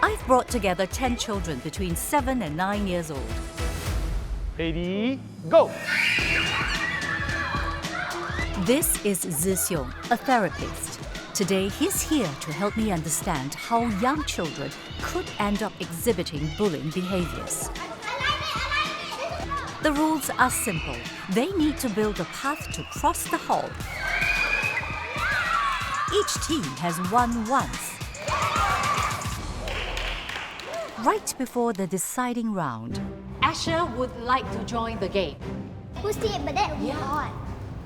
I've brought together 10 children between 7 and 9 years old. Ready, go! This is Zixiong, a therapist. Today, he's here to help me understand how young children could end up exhibiting bullying behaviors. The rules are simple. They need to build a path to cross the hall. Each team has won once. Right before the deciding round, Asher would like to join the game. Who's team but that we are?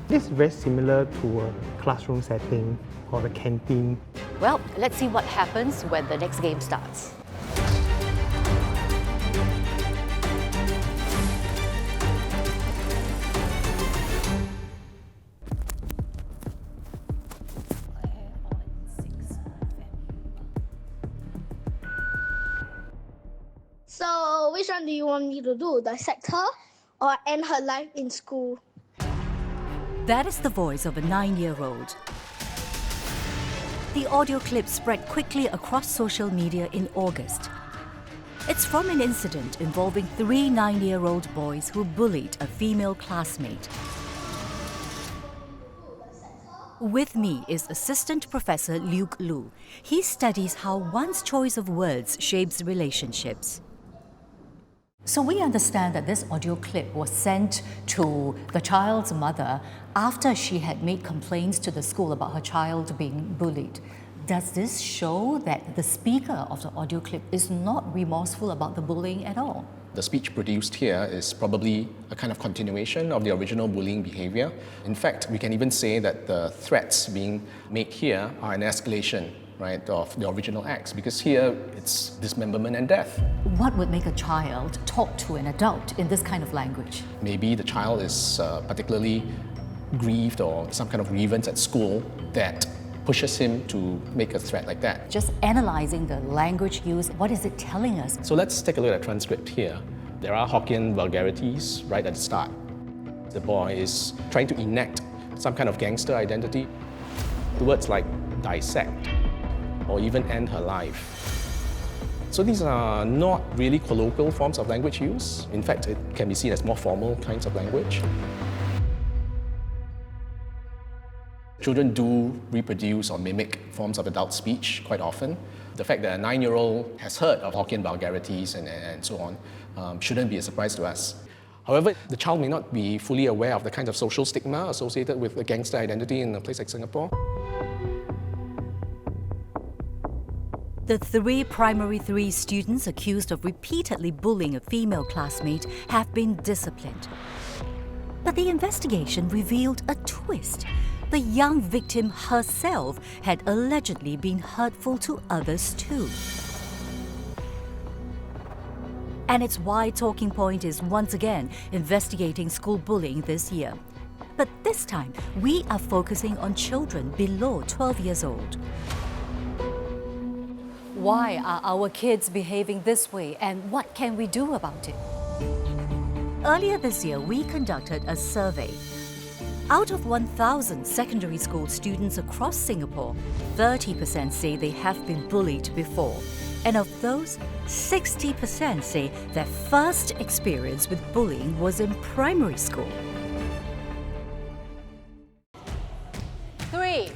This is very similar to a classroom setting or the canteen. Well, let's see what happens when the next game starts. So, which one do you want me to do? Dissect her or end her life in school? that is the voice of a 9-year-old. The audio clip spread quickly across social media in August. It's from an incident involving 3 9-year-old boys who bullied a female classmate. With me is Assistant Professor Luke Lu. He studies how one's choice of words shapes relationships. So we understand that this audio clip was sent to the child's mother after she had made complaints to the school about her child being bullied. Does this show that the speaker of the audio clip is not remorseful about the bullying at all? The speech produced here is probably a kind of continuation of the original bullying behavior. In fact, we can even say that the threats being made here are an escalation, right, of the original acts, because here it's dismemberment and death. What would make a child talk to an adult in this kind of language? Maybe the child is particularly grieved or some kind of grievance at school that pushes him to make a threat like that. Just analyzing the language used, what is it telling us? So let's take a look at the transcript here. There are Hokkien vulgarities right at the start. The boy is trying to enact some kind of gangster identity. The words like dissect or even end her life. So these are not really colloquial forms of language use. In fact, it can be seen as more formal kinds of language. Children do reproduce or mimic forms of adult speech quite often. The fact that a 9-year-old has heard of Hokkien vulgarities and so on shouldn't be a surprise to us. However, the child may not be fully aware of the kinds of social stigma associated with a gangster identity in a place like Singapore. The 3 primary 3 students accused of repeatedly bullying a female classmate have been disciplined. But the investigation revealed a twist. The young victim herself had allegedly been hurtful to others too. And it's why Talking Point is once again investigating school bullying this year. But this time, we are focusing on children below 12 years old. Why are our kids behaving this way, and what can we do about it? Earlier this year, we conducted a survey. Out of 1,000 secondary school students across Singapore, 30% say they have been bullied before. And of those, 60% say their first experience with bullying was in primary school. 3,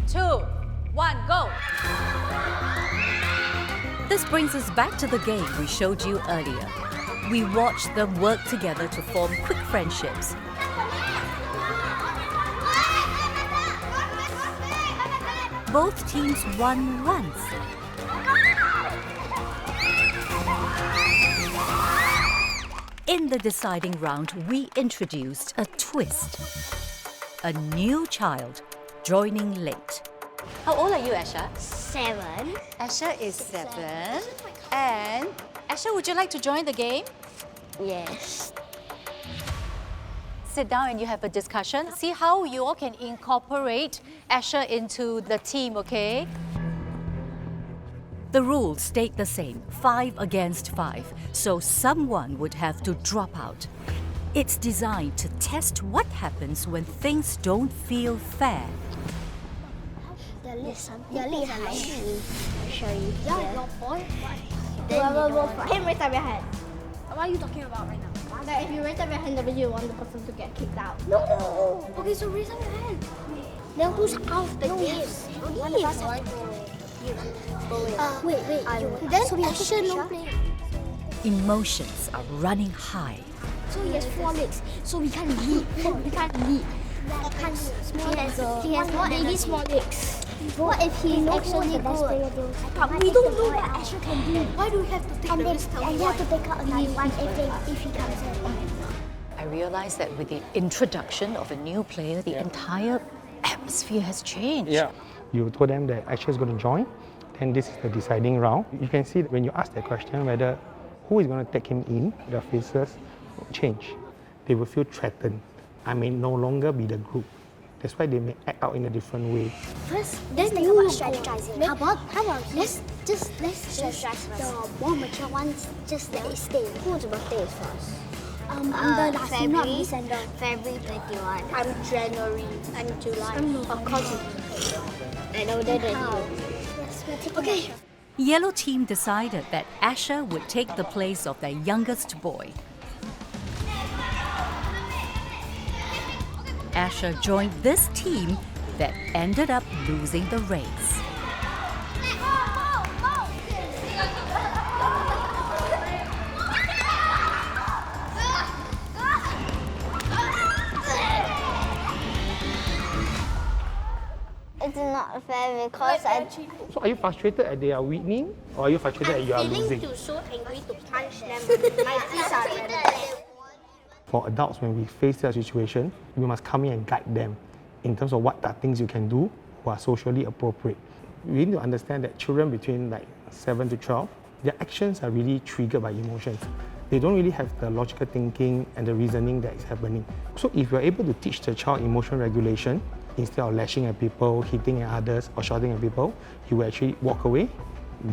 2, 1, go! This brings us back to the game we showed you earlier. We watched them work together to form quick friendships. Both teams won once. In the deciding round, we introduced a twist. A new child joining late. How old are you, Asher? 7. Asher is 7. And Asher, would you like to join the game? Yes. Sit down and you have a discussion. See how you all can incorporate Asher into the team, okay? The rules stayed the same, 5 against 5, so someone would have to drop out. It's designed to test what happens when things don't feel fair. Your leg show you. Yeah, your boy. Him, raise up your hand. What are you talking about right now? Like if you raise up your hand, that means you want the person to get kicked out. No. Okay, so raise up your hand. Then who's out of the game? One of us has to go. Wait. Then Asher no play. Emotions are running high. So he has 4 legs. So we can't lead. We can't lead. He has really small legs. What if he actually good? But we don't know what Asher can do. Why do we have to take the risk? And you have to pick out a new one if he comes in. I realized that with the introduction of a new player, the entire atmosphere has changed. Yeah. You told them that Asher is going to join, then this is the deciding round. You can see that when you ask that question whether who is going to take him in, their faces will change. They will feel threatened. I may no longer be the group. That's why they may act out in a different way. First, let's think about strategizing. How about let's strategize the more mature ones, just let it stay. Whose birthday is first? I'm the last one, not December. February 21. I'm January. I'm July. Of course. I know that you. Okay. Yellow team decided that Asher would take the place of their youngest boy. Asher joined this team that ended up losing the race. It's not fair because So are you frustrated at they are winning, or are you frustrated at you are losing? so angry to punch them. My teeth are red. For adults, when we face that situation, we must come in and guide them in terms of what are things you can do who are socially appropriate. We need to understand that children between like 7 to 12, their actions are really triggered by emotions. They don't really have the logical thinking and the reasoning that is happening. So if you're able to teach the child emotional regulation, instead of lashing at people, hitting at others, or shouting at people, he will actually walk away,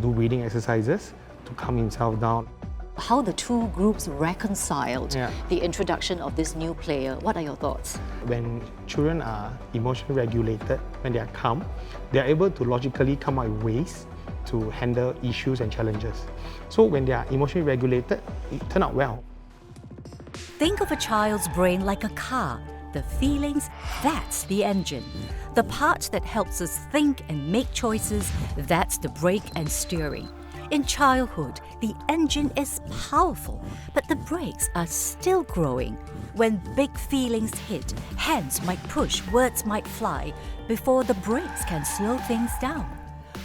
do breathing exercises to calm himself down. How the two groups reconciled Yeah. the introduction of this new player. What are your thoughts? When children are emotionally regulated, when they are calm, they are able to logically come up with ways to handle issues and challenges. So when they are emotionally regulated, it turns out well. Think of a child's brain like a car. The feelings, that's the engine. The part that helps us think and make choices, that's the brake and steering. In childhood, the engine is powerful, but the brakes are still growing. When big feelings hit, hands might push, words might fly, before the brakes can slow things down.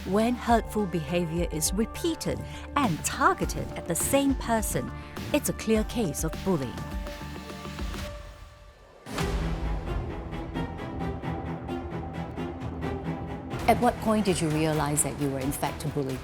When hurtful behavior is repeated and targeted at the same person, it's a clear case of bullying. At what point did you realize that you were in fact a bully?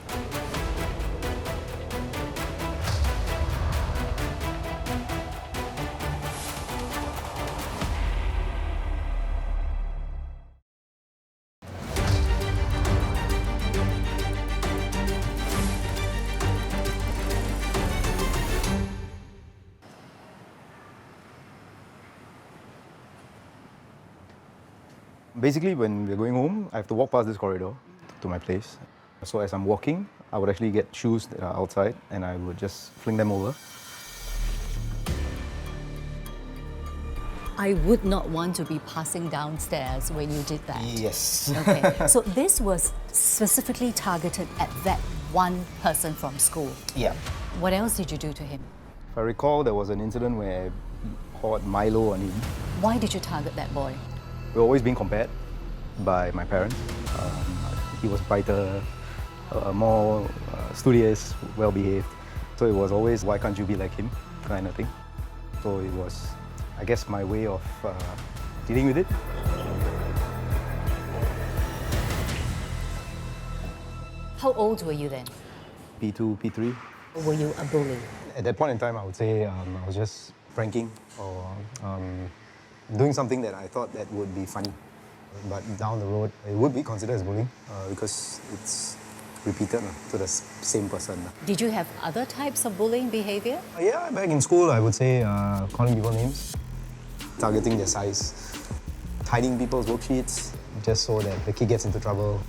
Basically, when we're going home, I have to walk past this corridor to my place. So as I'm walking, I would actually get shoes that are outside and I would just fling them over. I would not want to be passing downstairs when you did that. Yes. Okay, so this was specifically targeted at that one person from school. Yeah. What else did you do to him? If I recall, there was an incident where I poured Milo on him. Why did you target that boy? We were always being compared by my parents. He was brighter, more studious, well-behaved. So it was always, why can't you be like him, kind of thing. So it was, I guess, my way of dealing with it. How old were you then? P2, P3. Were you a bully? At that point in time, I would say I was just pranking or doing something that I thought that would be funny. But down the road, it would be considered as bullying because it's repeated to the same person. Did you have other types of bullying behavior? Yeah, back in school, I would say calling people names, targeting their size, hiding people's worksheets, just so that the kid gets into trouble,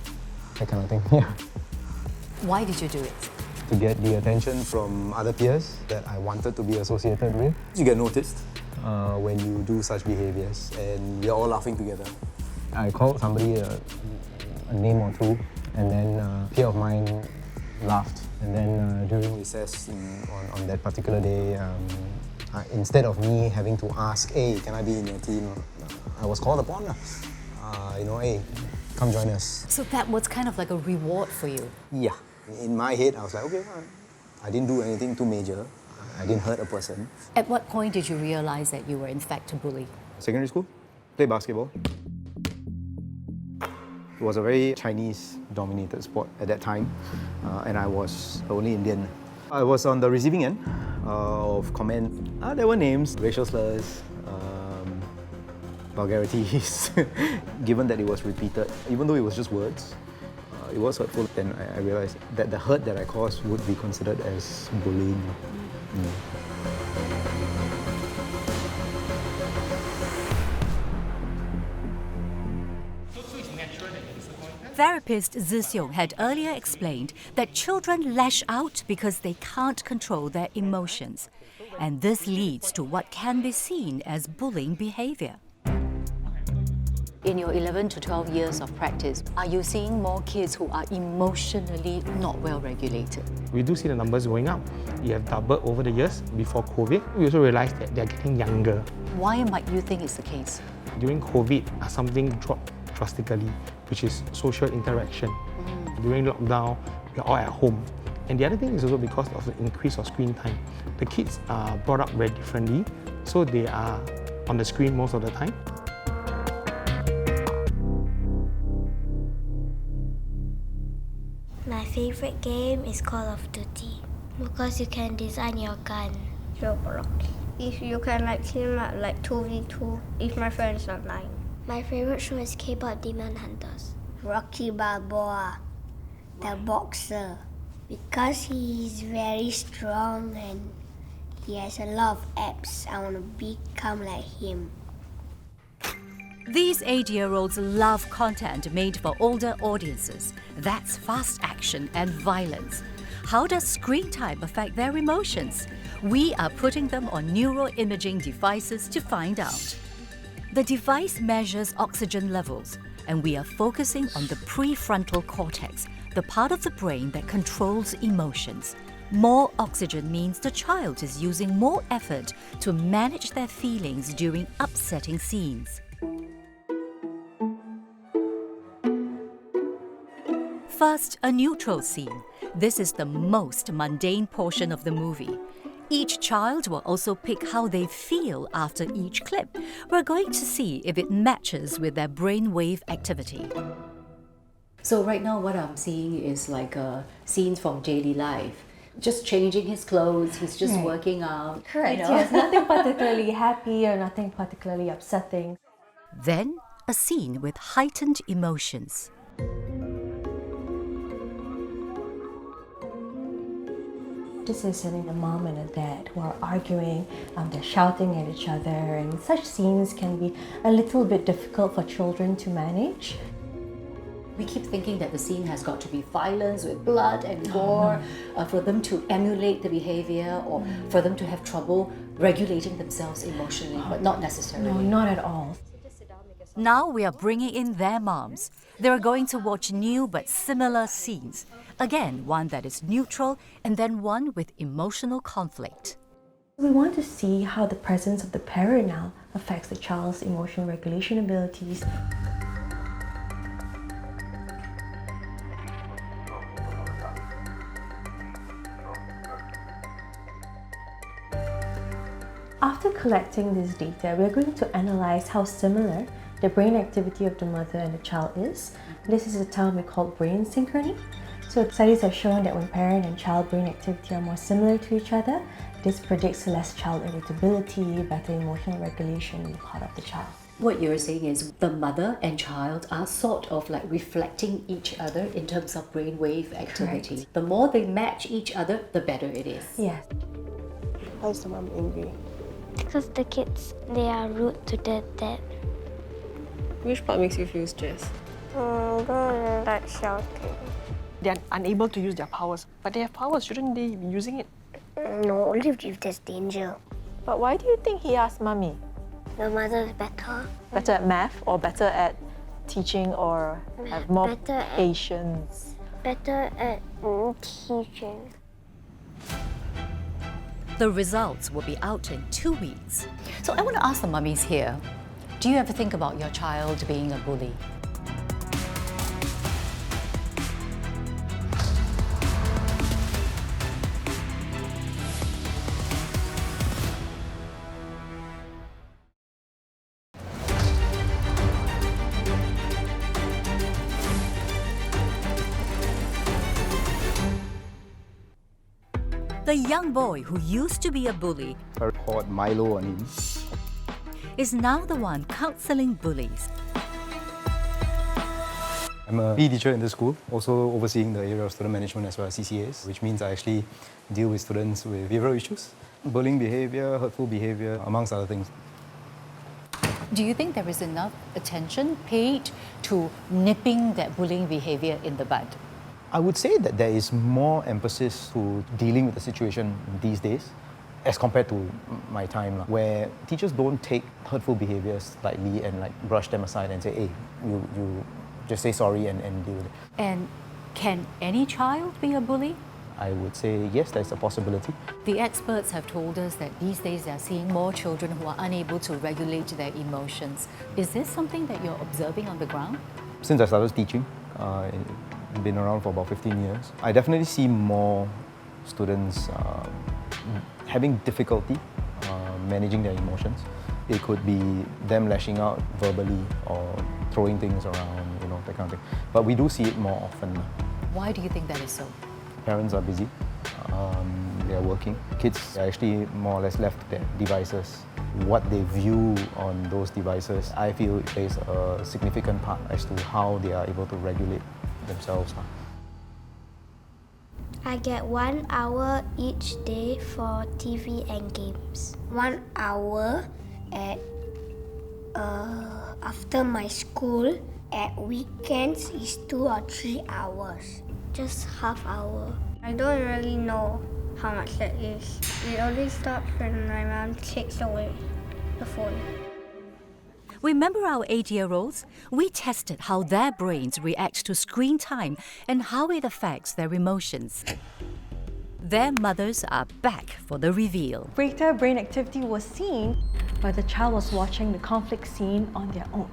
that kind of thing. Yeah. Why did you do it? To get the attention from other peers that I wanted to be associated with. You get noticed when you do such behaviors, and we're all laughing together. I called somebody a name or two, and then a peer of mine laughed. And then during recess on that particular day, instead of me having to ask, hey, can I be in your team? I was called upon. Hey, come join us. So that was kind of like a reward for you. Yeah. In my head, I was like, okay, I didn't do anything too major. I didn't hurt a person. At what point did you realize that you were in fact a bully? Secondary school, played basketball. It was a very Chinese-dominated sport at that time, and I was the only Indian. I was on the receiving end of comment. There were names, racial slurs, vulgarities, given that it was repeated. Even though it was just words, it was hurtful. Then I realized that the hurt that I caused would be considered as bullying. Therapist Zixiong had earlier explained that children lash out because they can't control their emotions. And this leads to what can be seen as bullying behavior. In your 11 to 12 years of practice, are you seeing more kids who are emotionally not well regulated? We do see the numbers going up. We have doubled over the years before COVID. We also realized that they're getting younger. Why might you think it's the case? During COVID, something dropped drastically, which is social interaction. During lockdown, we're all at home. And the other thing is also because of the increase of screen time. The kids are brought up very differently, so they are on the screen most of the time. My favorite game is Call of Duty because you can design your gun. Roblox. If you can team up 2v2 if my friend's online. My favorite show is K-pop Demon Hunters. Rocky Balboa, the boxer. Because he's very strong and he has a lot of abs. I want to become like him. These 8-year-olds love content made for older audiences. That's fast action and violence. How does screen time affect their emotions? We are putting them on neuroimaging devices to find out. The device measures oxygen levels, and we are focusing on the prefrontal cortex, the part of the brain that controls emotions. More oxygen means the child is using more effort to manage their feelings during upsetting scenes. First, a neutral scene. This is the most mundane portion of the movie. Each child will also pick how they feel after each clip. We're going to see if it matches with their brainwave activity. So right now what I'm seeing is scenes from daily life. Just changing his clothes, he's just working out. Correct, yes, nothing particularly happy or nothing particularly upsetting. Then, a scene with heightened emotions. This is a mom and a dad who are arguing, they're shouting at each other, and such scenes can be a little bit difficult for children to manage. We keep thinking that the scene has got to be violence with blood and gore for them to emulate the behavior or for them to have trouble regulating themselves emotionally, but not necessarily. No, not at all. Now we are bringing in their moms. They are going to watch new but similar scenes. Again, one that is neutral and then one with emotional conflict. We want to see how the presence of the parent now affects the child's emotional regulation abilities. After collecting this data, we are going to analyze how similar the brain activity of the mother and the child is. This is a term we call brain synchrony. So studies have shown that when parent and child brain activity are more similar to each other, this predicts less child irritability, better emotional regulation on the part of the child. What you're saying is the mother and child are sort of reflecting each other in terms of brainwave activity. Correct. The more they match each other, the better it is. Yes. Why is the mom angry? Because the kids, they are rude to their dad. Which part makes you feel stressed? I don't like shouting. They're unable to use their powers, but they have powers. Shouldn't they be using it? No, only if there's danger. But why do you think he asked Mummy? The mother is better. Better at math or better at teaching or have more Better at- patience? Better at teaching. The results will be out in 2 weeks. So I want to ask the mummies here, do you ever think about your child being a bully? The young boy who used to be a bully I poured Milo on him. is now the one counseling bullies. I'm a PE teacher in the school, also overseeing the area of student management as well as CCAs, which means I actually deal with students with behavioral issues, bullying behavior, hurtful behavior, amongst other things. Do you think there is enough attention paid to nipping that bullying behavior in the bud? I would say that there is more emphasis to dealing with the situation these days as compared to my time, where teachers don't take hurtful behaviors lightly and like brush them aside and say, hey, you just say sorry and deal with it. And can any child be a bully? I would say yes, there's a possibility. The experts have told us that these days they are seeing more children who are unable to regulate their emotions. Is this something that you're observing on the ground? Since I started teaching, been around for about 15 years, I definitely see more students having difficulty managing their emotions. It could be them lashing out verbally or throwing things around, that kind of thing. But we do see it more often. Why do you think that is so? Parents are busy, they are working. Kids are actually more or less left to their devices. What they view on those devices, I feel it plays a significant part as to how they are able to regulate themselves. I get 1 hour each day for TV and games. 1 hour at after my school. At weekends is 2 or 3 hours. Just half hour. I don't really know how much that is. It only stops when my mom takes away the phone. Remember our 8-year-olds? We tested how their brains react to screen time and how it affects their emotions. Their mothers are back for the reveal. Greater brain activity was seen, but the child was watching the conflict scene on their own.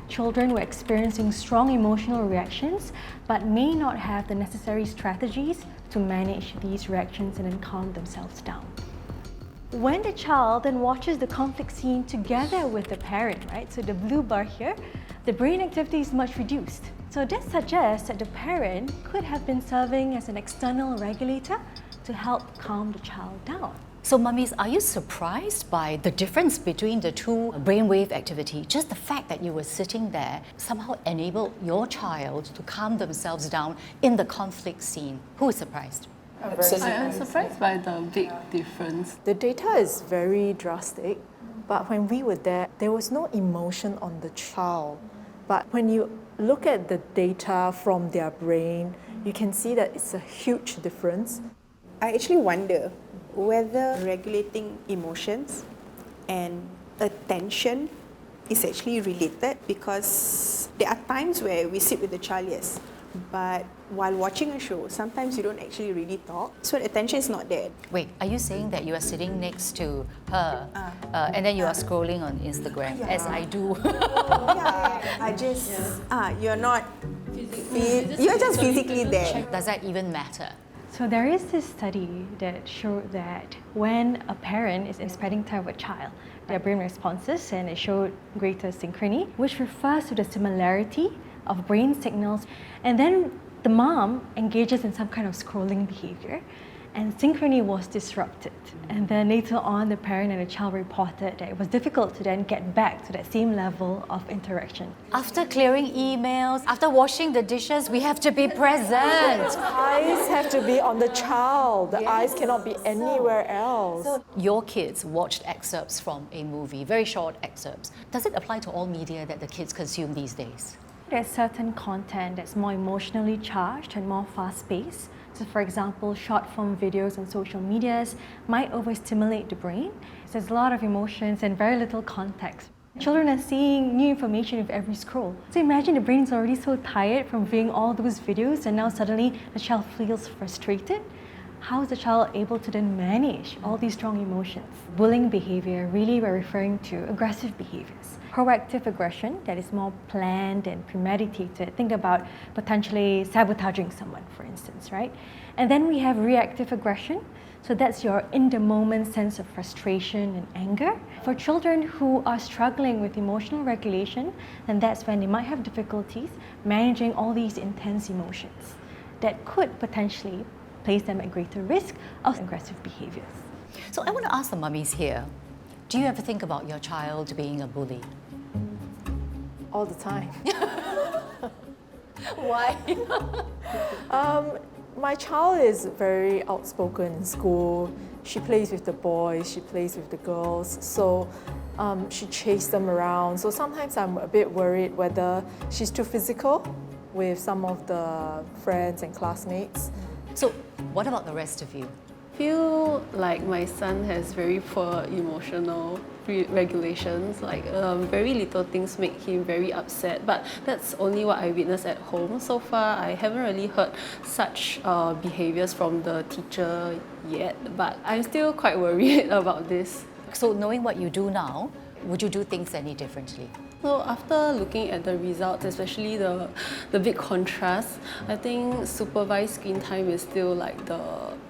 Children were experiencing strong emotional reactions, but may not have the necessary strategies to manage these reactions and then calm themselves down. When the child then watches the conflict scene together with the parent, right? So the blue bar here, the brain activity is much reduced. So this suggests that the parent could have been serving as an external regulator to help calm the child down. So mummies, are you surprised by the difference between the two brainwave activity? Just the fact that you were sitting there somehow enabled your child to calm themselves down in the conflict scene. Who is surprised? I'm surprised by the big difference. The data is very drastic, but when we were there was no emotion on the child. But when you look at the data from their brain, you can see that it's a huge difference. I actually wonder whether regulating emotions and attention is actually related, because there are times where we sit with the child, yes, but while watching a show, sometimes you don't actually really talk, so attention is not there. Wait, are you saying that you are sitting next to her and then you are scrolling on Instagram, as I do? You're not, you're just physically there. Does that even matter? So there is this study that showed that when a parent is spending time with a child, their brain responses, and it showed greater synchrony, which refers to the similarity of brain signals. And then the mom engages in some kind of scrolling behavior, and synchrony was disrupted. And then later on, the parent and the child reported that it was difficult to then get back to that same level of interaction. After clearing emails, after washing the dishes, we have to be present. Eyes have to be on the child. The eyes cannot be anywhere else. So your kids watched excerpts from a movie, very short excerpts. Does it apply to all media that the kids consume these days? There's certain content that's more emotionally charged and more fast-paced. So for example, short-form videos on social medias might overstimulate the brain. So there's a lot of emotions and very little context. Children are seeing new information with every scroll. So imagine the brain's already so tired from viewing all those videos, and now suddenly the child feels frustrated. How is the child able to then manage all these strong emotions? Bullying behavior, really we're referring to aggressive behaviors. Proactive aggression, that is more planned and premeditated. Think about potentially sabotaging someone, for instance, right? And then we have reactive aggression. So that's your in-the-moment sense of frustration and anger. For children who are struggling with emotional regulation, then that's when they might have difficulties managing all these intense emotions that could potentially place them at greater risk of aggressive behaviors. So I want to ask the mummies here, do you ever think about your child being a bully? All the time. Why? My child is very outspoken in school. She plays with the boys, she plays with the girls, so she chases them around. So sometimes I'm a bit worried whether she's too physical with some of the friends and classmates. So what about the rest of you? I feel like my son has very poor emotional regulations, like very little things make him very upset, but that's only what I witnessed at home. So far, I haven't really heard such behaviors from the teacher yet, but I'm still quite worried about this. So knowing what you do now, would you do things any differently? So after looking at the results, especially the big contrast, I think supervised screen time is still like the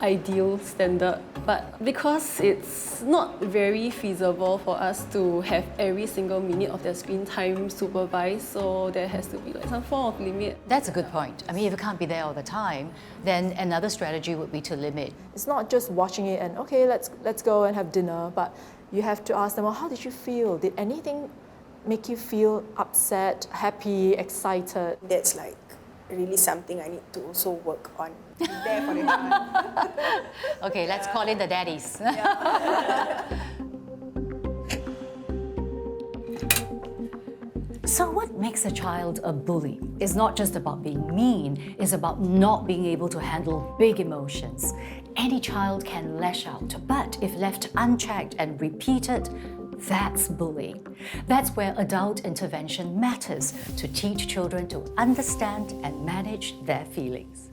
ideal standard. But because it's not very feasible for us to have every single minute of their screen time supervised, so there has to be like some form of limit. That's a good point. I mean, if you can't be there all the time, then another strategy would be to limit. It's not just watching it and, okay, let's go and have dinner, but you have to ask them, well, how did you feel? Did anything make you feel upset, happy, excited? That's like really something I need to also work on. Be there for the child. Okay, let's call in the daddies. So what makes a child a bully? It's not just about being mean, it's about not being able to handle big emotions. Any child can lash out, but if left unchecked and repeated, that's bullying. That's where adult intervention matters to teach children to understand and manage their feelings.